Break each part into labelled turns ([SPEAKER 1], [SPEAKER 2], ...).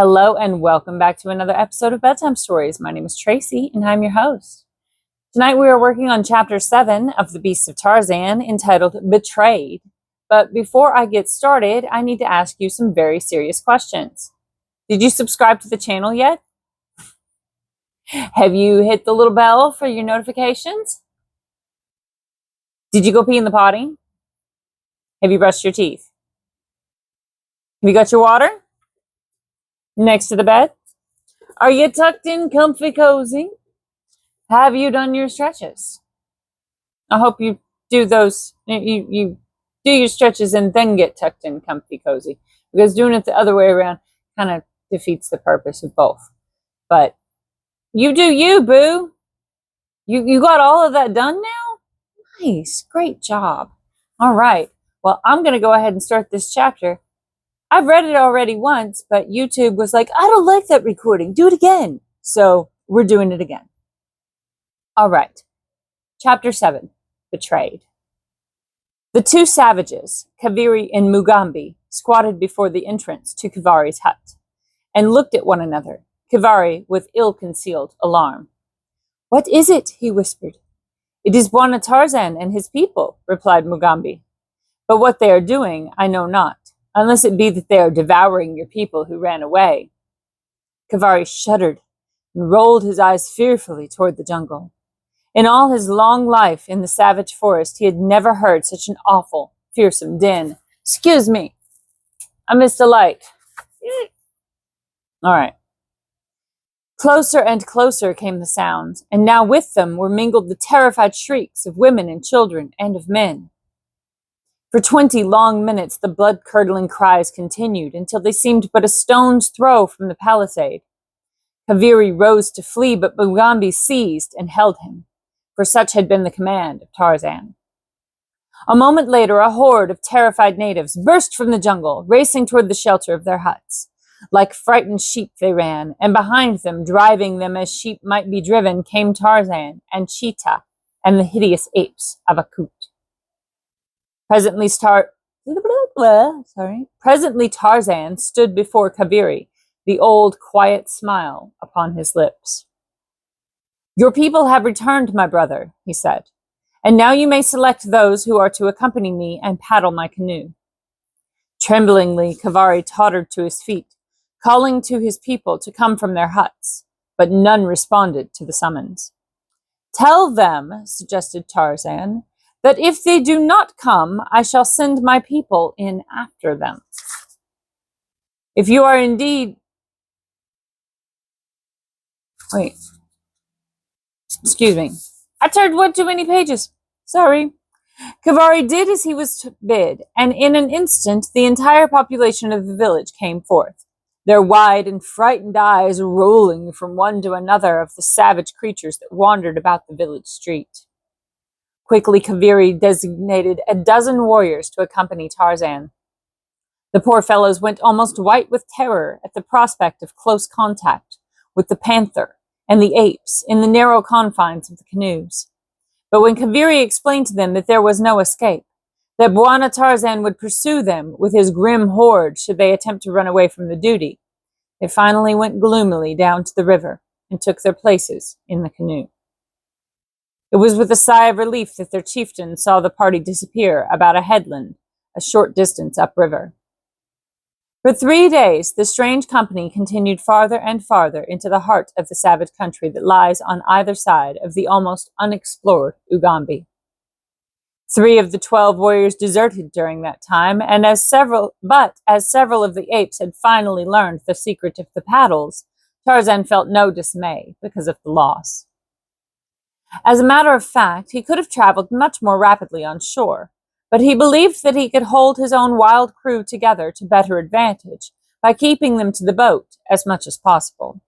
[SPEAKER 1] Hello and welcome back to another episode of Bedtime Stories. My name is Tracy and I'm your host. Tonight we are working on chapter 7 of the Beasts of Tarzan entitled Betrayed. But before I get started, I need to ask you some very serious questions. Did you subscribe to the channel yet? Have you hit the little bell for your notifications? Did you go pee in the potty? Have you brushed your teeth? Have you got your water? Next to the bed? Are you tucked in comfy cozy? Have you done your stretches? I hope you do those, you do your stretches and then get tucked in comfy cozy, because doing it the other way around kind of defeats the purpose of both. But you do you, boo. You got all of that done now? Nice, great job. All right, well, I'm going to go ahead and start this chapter. I've read it already once, but YouTube was like, I don't like that recording. Do it again. So we're doing it again. All right. Chapter 7, Betrayed. The two savages, Kaviri and Mugambi, squatted before the entrance to Kavari's hut and looked at one another, Kavari with ill-concealed alarm. What is it? He whispered. It is Bwana Tarzan and his people, replied Mugambi. But what they are doing, I know not. Unless it be that they are devouring your people who ran away. Kavari shuddered and rolled his eyes fearfully toward the jungle. In all his long life in the savage forest, he had never heard such an awful, fearsome din. Excuse me, I missed a light. All right. Closer and closer came the sounds, and now with them were mingled the terrified shrieks of women and children and of men. For 20 long minutes, the blood-curdling cries continued until they seemed but a stone's throw from the palisade. Kaviri rose to flee, but Mugambi seized and held him, for such had been the command of Tarzan. A moment later, a horde of terrified natives burst from the jungle, racing toward the shelter of their huts. Like frightened sheep they ran, and behind them, driving them as sheep might be driven, came Tarzan and Cheetah and the hideous apes of Akut. Presently Tarzan stood before Kaviri, the old quiet smile upon his lips. Your people have returned, my brother, he said, and now you may select those who are to accompany me and paddle my canoe. Tremblingly, Kavari tottered to his feet, calling to his people to come from their huts, but none responded to the summons. Tell them, suggested Tarzan, that if they do not come, I shall send my people in after them. If you are indeed... Wait. Excuse me. I turned one too many pages. Sorry. Kavari did as he was bid, and in an instant the entire population of the village came forth, their wide and frightened eyes rolling from one to another of the savage creatures that wandered about the village street. Quickly, Kaviri designated a dozen warriors to accompany Tarzan. The poor fellows went almost white with terror at the prospect of close contact with the panther and the apes in the narrow confines of the canoes. But when Kaviri explained to them that there was no escape, that Bwana Tarzan would pursue them with his grim horde should they attempt to run away from the duty, they finally went gloomily down to the river and took their places in the canoe. It was with a sigh of relief that their chieftain saw the party disappear about a headland, a short distance upriver. For 3 days, the strange company continued farther and farther into the heart of the savage country that lies on either side of the almost unexplored Ugambi. 3 of the 12 warriors deserted during that time, and as several of the apes had finally learned the secret of the paddles, Tarzan felt no dismay because of the loss. As a matter of fact, he could have traveled much more rapidly on shore, but he believed that he could hold his own wild crew together to better advantage by keeping them to the boat as much as possible.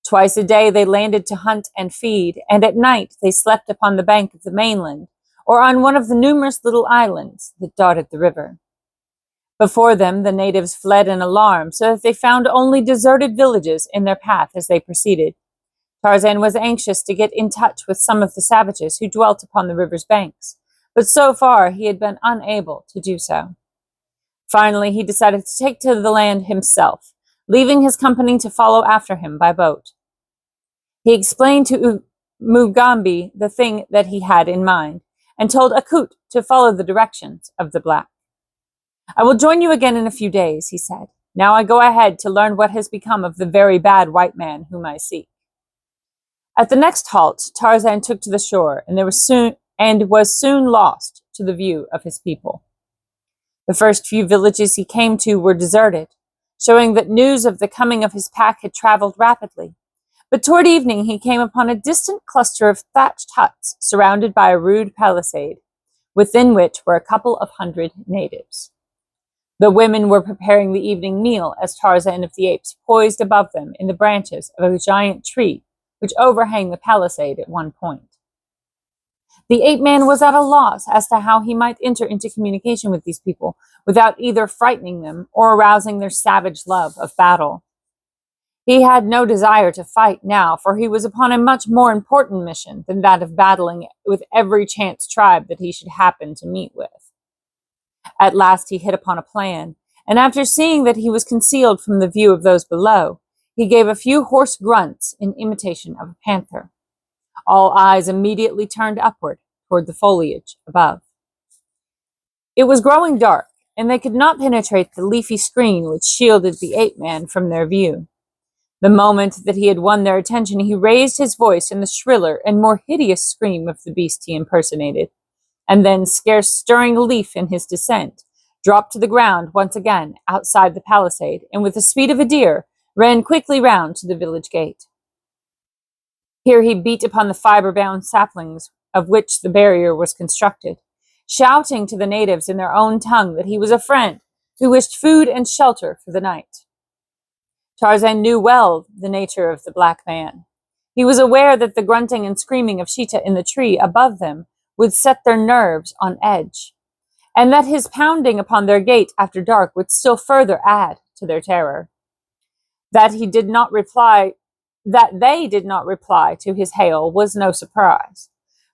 [SPEAKER 1] Twice a day they landed to hunt and feed, and at night they slept upon the bank of the mainland or on one of the numerous little islands that dotted the river. Before them, the natives fled in alarm, so that they found only deserted villages in their path as they proceeded. Tarzan was anxious to get in touch with some of the savages who dwelt upon the river's banks, but so far he had been unable to do so. Finally, he decided to take to the land himself, leaving his company to follow after him by boat. He explained to Mugambi the thing that he had in mind, and told Akut to follow the directions of the black. "I will join you again in a few days," he said. "Now I go ahead to learn what has become of the very bad white man whom I seek." At the next halt, Tarzan took to the shore, and was soon lost to the view of his people. The first few villages he came to were deserted, showing that news of the coming of his pack had traveled rapidly. But toward evening he came upon a distant cluster of thatched huts surrounded by a rude palisade, within which were a couple of hundred natives. The women were preparing the evening meal as Tarzan of the Apes poised above them in the branches of a giant tree which overhang the palisade at one point. The ape-man was at a loss as to how he might enter into communication with these people without either frightening them or arousing their savage love of battle. He had no desire to fight now, for he was upon a much more important mission than that of battling with every chance tribe that he should happen to meet with. At last he hit upon a plan, and after seeing that he was concealed from the view of those below, he gave a few hoarse grunts in imitation of a panther. All eyes immediately turned upward toward the foliage above. It was growing dark, and they could not penetrate the leafy screen which shielded the ape-man from their view. The moment that he had won their attention, he raised his voice in the shriller and more hideous scream of the beast he impersonated, and then, scarce stirring a leaf in his descent, dropped to the ground once again outside the palisade, and with the speed of a deer, ran quickly round to the village gate. Here he beat upon the fiber-bound saplings of which the barrier was constructed, shouting to the natives in their own tongue that he was a friend who wished food and shelter for the night. Tarzan knew well the nature of the black man. He was aware that the grunting and screaming of Sheeta in the tree above them would set their nerves on edge, and that his pounding upon their gate after dark would still further add to their terror. That they did not reply to his hail was no surprise,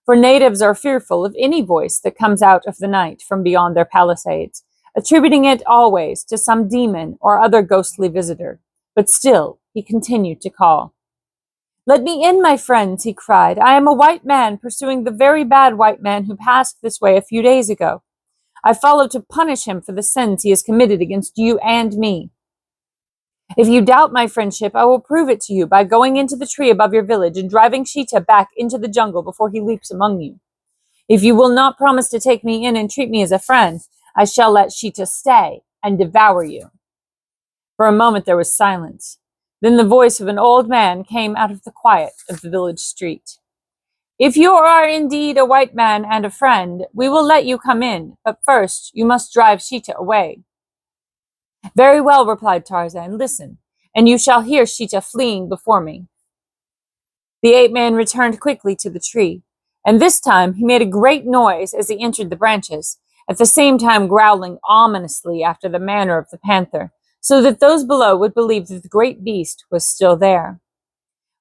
[SPEAKER 1] for natives are fearful of any voice that comes out of the night from beyond their palisades, attributing it always to some demon or other ghostly visitor. But still he continued to call. "Let me in, my friends," he cried. "I am a white man pursuing the very bad white man who passed this way a few days ago. I follow to punish him for the sins he has committed against you and me. If you doubt my friendship, I will prove it to you by going into the tree above your village and driving Sheeta back into the jungle before he leaps among you. If you will not promise to take me in and treat me as a friend, I shall let Sheeta stay and devour you." For a moment there was silence. Then the voice of an old man came out of the quiet of the village street. "If you are indeed a white man and a friend, we will let you come in, but first you must drive Sheeta away." "Very well," replied Tarzan. "Listen, and you shall hear Sheeta fleeing before me." The ape-man returned quickly to the tree, and this time he made a great noise as he entered the branches, at the same time growling ominously after the manner of the panther, so that those below would believe that the great beast was still there.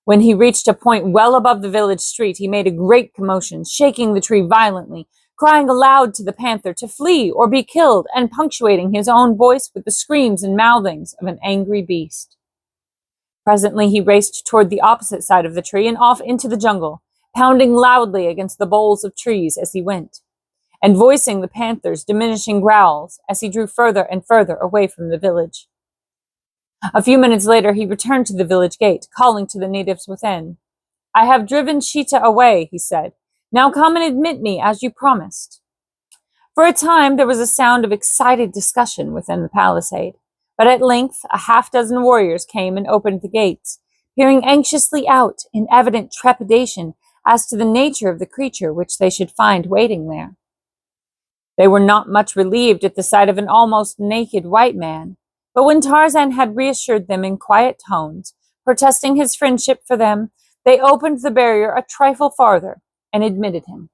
[SPEAKER 1] When he reached a point well above the village street, he made a great commotion, shaking the tree violently, crying aloud to the panther to flee or be killed, and punctuating his own voice with the screams and mouthings of an angry beast. Presently he raced toward the opposite side of the tree and off into the jungle, pounding loudly against the boles of trees as he went, and voicing the panther's diminishing growls as he drew further and further away from the village. A few minutes later he returned to the village gate, calling to the natives within. "I have driven Sheeta away," he said. "Now come and admit me as you promised." For a time there was a sound of excited discussion within the palisade, but at length a half-dozen warriors came and opened the gates, peering anxiously out in evident trepidation as to the nature of the creature which they should find waiting there. They were not much relieved at the sight of an almost naked white man, but when Tarzan had reassured them in quiet tones, protesting his friendship for them, they opened the barrier a trifle farther and admitted him.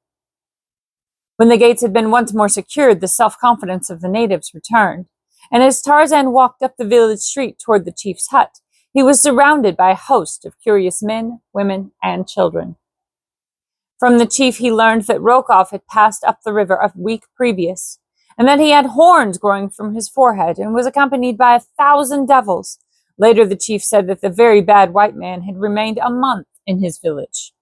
[SPEAKER 1] When the gates had been once more secured, the self-confidence of the natives returned, and as Tarzan walked up the village street toward the chief's hut, he was surrounded by a host of curious men, women, and children. From the chief he learned that Rokoff had passed up the river a week previous, and that he had horns growing from his forehead and was accompanied by 1,000 devils, Later, the chief said that the very bad white man had remained a month in his village.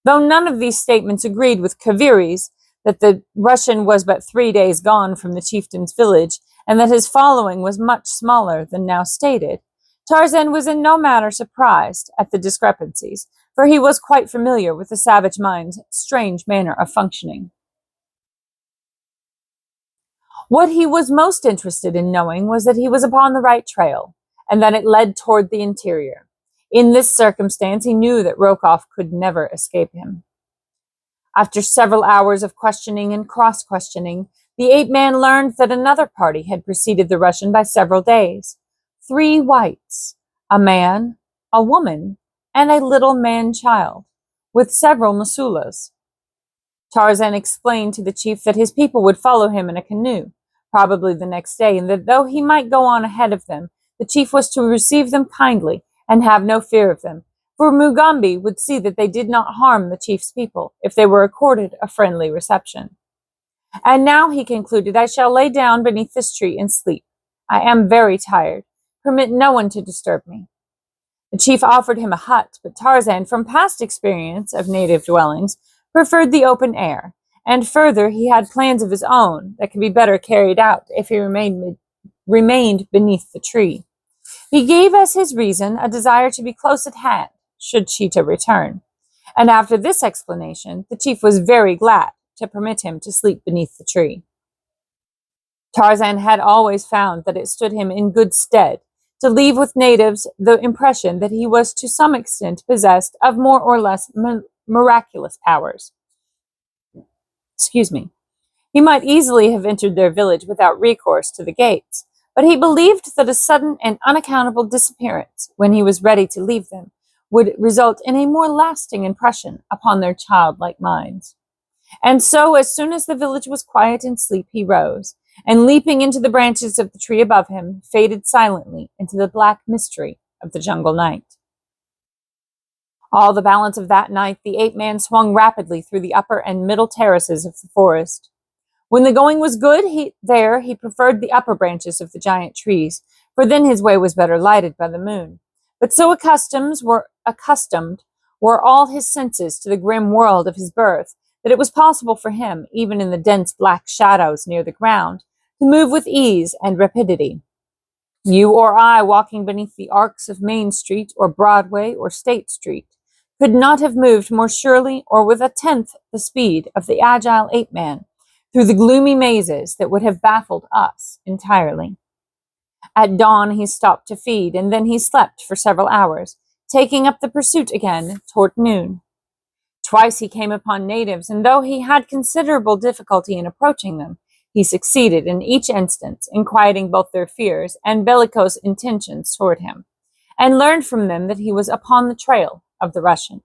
[SPEAKER 1] Though none of these statements agreed with Kaviri's, that the Russian was but 3 days gone from the chieftain's village, and that his following was much smaller than now stated, Tarzan was in no manner surprised at the discrepancies, for he was quite familiar with the savage mind's strange manner of functioning. What he was most interested in knowing was that he was upon the right trail, and that it led toward the interior. In this circumstance, he knew that Rokoff could never escape him. After several hours of questioning and cross-questioning, the ape-man learned that another party had preceded the Russian by several days. 3 whites, a man, a woman, and a little man-child, with several masulas. Tarzan explained to the chief that his people would follow him in a canoe, probably the next day, and that though he might go on ahead of them, the chief was to receive them kindly and have no fear of them, for Mugambi would see that they did not harm the chief's people if they were accorded a friendly reception. And now, he concluded, I shall lay down beneath this tree and sleep. I am very tired. Permit no one to disturb me. The chief offered him a hut, but Tarzan, from past experience of native dwellings, preferred the open air, and further, he had plans of his own that could be better carried out if he remained beneath the tree. He gave as his reason a desire to be close at hand, should Sheeta return, and after this explanation, the chief was very glad to permit him to sleep beneath the tree. Tarzan had always found that it stood him in good stead to leave with natives the impression that he was to some extent possessed of more or less miraculous powers. He might easily have entered their village without recourse to the gates, but he believed that a sudden and unaccountable disappearance, when he was ready to leave them, would result in a more lasting impression upon their childlike minds. And so, as soon as the village was quiet in sleep, he rose, and leaping into the branches of the tree above him, faded silently into the black mystery of the jungle night. All the balance of that night, the ape-man swung rapidly through the upper and middle terraces of the forest. When the going was good, he preferred the upper branches of the giant trees, for then his way was better lighted by the moon. But so accustomed were all his senses to the grim world of his birth, that it was possible for him, even in the dense black shadows near the ground, to move with ease and rapidity. You or I, walking beneath the arcs of Main Street or Broadway or State Street, could not have moved more surely or with 1/10 the speed of the agile ape-man through the gloomy mazes that would have baffled us entirely. At dawn he stopped to feed, and then he slept for several hours, taking up the pursuit again toward noon. Twice he came upon natives, and though he had considerable difficulty in approaching them, he succeeded in each instance in quieting both their fears and bellicose intentions toward him, and learned from them that he was upon the trail of the Russian.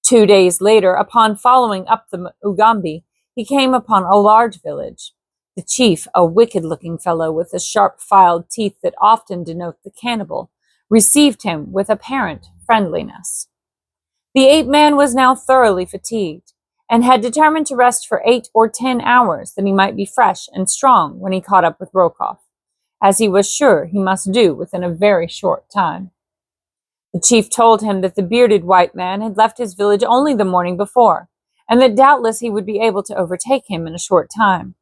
[SPEAKER 1] 2 days later, upon following up the Ugambi, he came upon a large village. The chief, a wicked-looking fellow with the sharp-filed teeth that often denote the cannibal, received him with apparent friendliness. The ape-man was now thoroughly fatigued, and had determined to rest for 8 or 10 hours, that he might be fresh and strong when he caught up with Rokoff, as he was sure he must do within a very short time. The chief told him that the bearded white man had left his village only the morning before, and that doubtless he would be able to overtake him in a short time.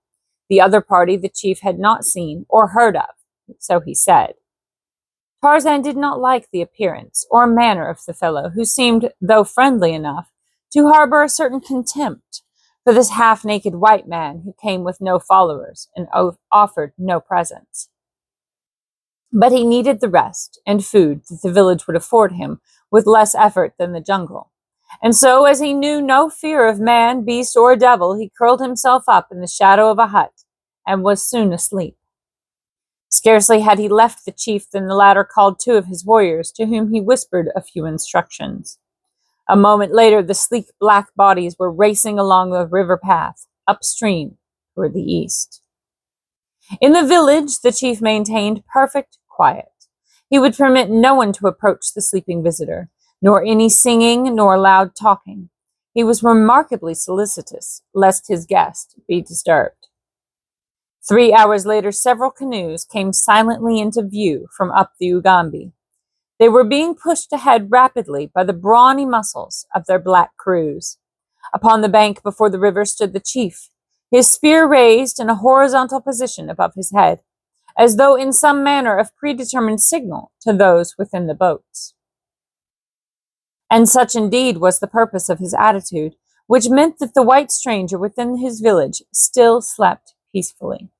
[SPEAKER 1] The other party the chief had not seen or heard of, so he said. Tarzan did not like the appearance or manner of the fellow, who seemed, though friendly enough, to harbor a certain contempt for this half-naked white man who came with no followers and offered no presents. But he needed the rest and food that the village would afford him with less effort than the jungle. And so, as he knew no fear of man, beast, or devil, he curled himself up in the shadow of a hut and was soon asleep. Scarcely had he left the chief than the latter called 2 of his warriors, to whom he whispered a few instructions. A moment later, the sleek black bodies were racing along the river path, upstream toward the east. In the village, the chief maintained perfect quiet. He would permit no one to approach the sleeping visitor, nor any singing nor loud talking. He was remarkably solicitous lest his guest be disturbed. 3 hours later, several canoes came silently into view from up the Ugambi. They were being pushed ahead rapidly by the brawny muscles of their black crews. Upon the bank before the river stood the chief, his spear raised in a horizontal position above his head, as though in some manner of predetermined signal to those within the boats. And such indeed was the purpose of his attitude, which meant that the white stranger within his village still slept peacefully.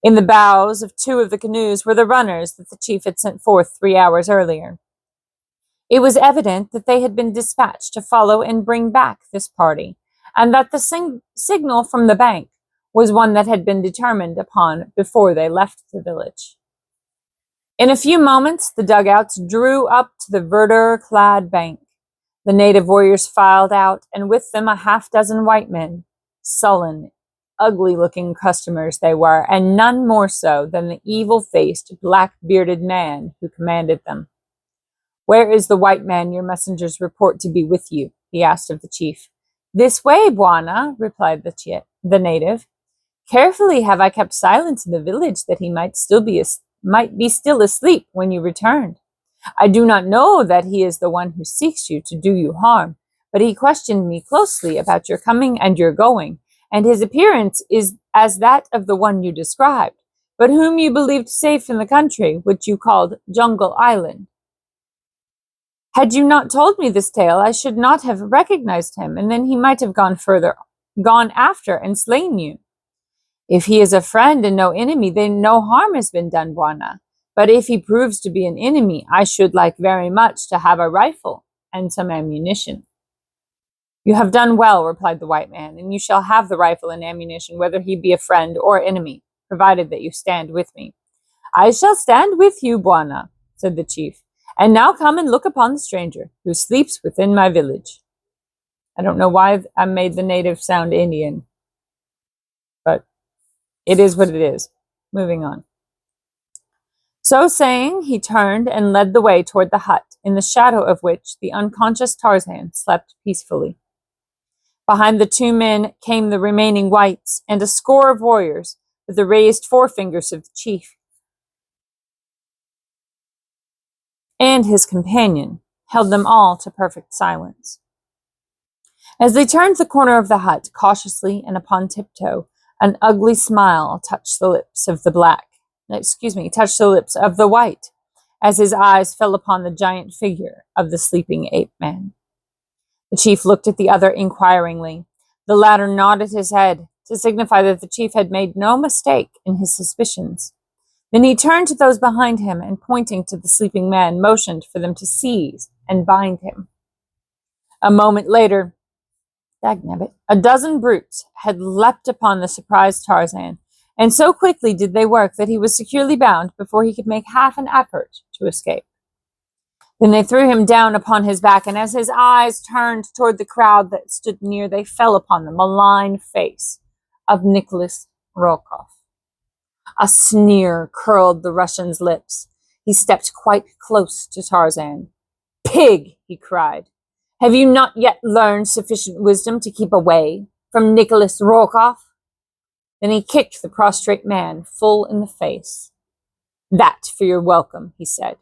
[SPEAKER 1] In the bows of 2 of the canoes were the runners that the chief had sent forth 3 hours earlier. It was evident that they had been dispatched to follow and bring back this party, and that the signal from the bank was one that had been determined upon before they left the village. In a few moments, the dugouts drew up to the verdure-clad bank. The native warriors filed out, and with them a half-dozen white men. Sullen, ugly-looking customers they were, and none more so than the evil-faced, black-bearded man who commanded them. "Where is the white man your messengers report to be with you?" he asked of the chief. "This way, Bwana," replied the native. "Carefully have I kept silence in the village that he might be still asleep when you returned. I do not know that he is the one who seeks you to do you harm, but he questioned me closely about your coming and your going, and his appearance is as that of the one you described, but whom you believed safe in the country which you called Jungle Island. Had you not told me this tale, I should not have recognized him, and then he might have gone after and slain you. If he is a friend and no enemy, then no harm has been done, Bwana. But if he proves to be an enemy, I should like very much to have a rifle and some ammunition." "You have done well," replied the white man, "and you shall have the rifle and ammunition, whether he be a friend or enemy, provided that you stand with me." "I shall stand with you, Bwana," said the chief. "And now come and look upon the stranger who sleeps within my village." I don't know why I made the native sound Indian, but it is what it is. Moving on. So saying, he turned and led the way toward the hut, in the shadow of which the unconscious Tarzan slept peacefully. Behind the 2 men came the remaining whites and a score of warriors with the raised forefingers of the chief. And his companion held them all to perfect silence. As they turned the corner of the hut, cautiously and upon tiptoe, an ugly smile touched the lips of the white, as his eyes fell upon the giant figure of the sleeping ape-man. The chief looked at the other inquiringly. The latter nodded his head to signify that the chief had made no mistake in his suspicions. Then he turned to those behind him and, pointing to the sleeping man, motioned for them to seize and bind him. A moment later, a dozen brutes had leapt upon the surprised Tarzan, and so quickly did they work that he was securely bound before he could make half an effort to escape. Then they threw him down upon his back, and as his eyes turned toward the crowd that stood near, they fell upon the malign face of Nicholas Rokoff. A sneer curled the Russian's lips. He stepped quite close to Tarzan. "Pig!" he cried. "Have you not yet learned sufficient wisdom to keep away from Nicholas Rokoff?" Then he kicked the prostrate man full in the face. "That for your welcome," he said.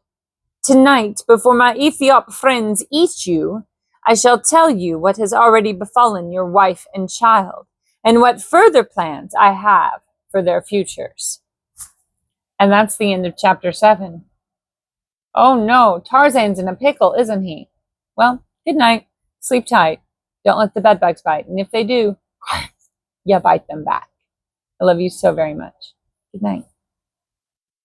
[SPEAKER 1] "Tonight, before my Ethiop friends eat you, I shall tell you what has already befallen your wife and child, and what further plans I have for their futures." And that's the end of chapter 7. Oh no, Tarzan's in a pickle, isn't he? Well, good night. Sleep tight. Don't let the bedbugs bite. And if they do, you bite them back. I love you so very much. Good night.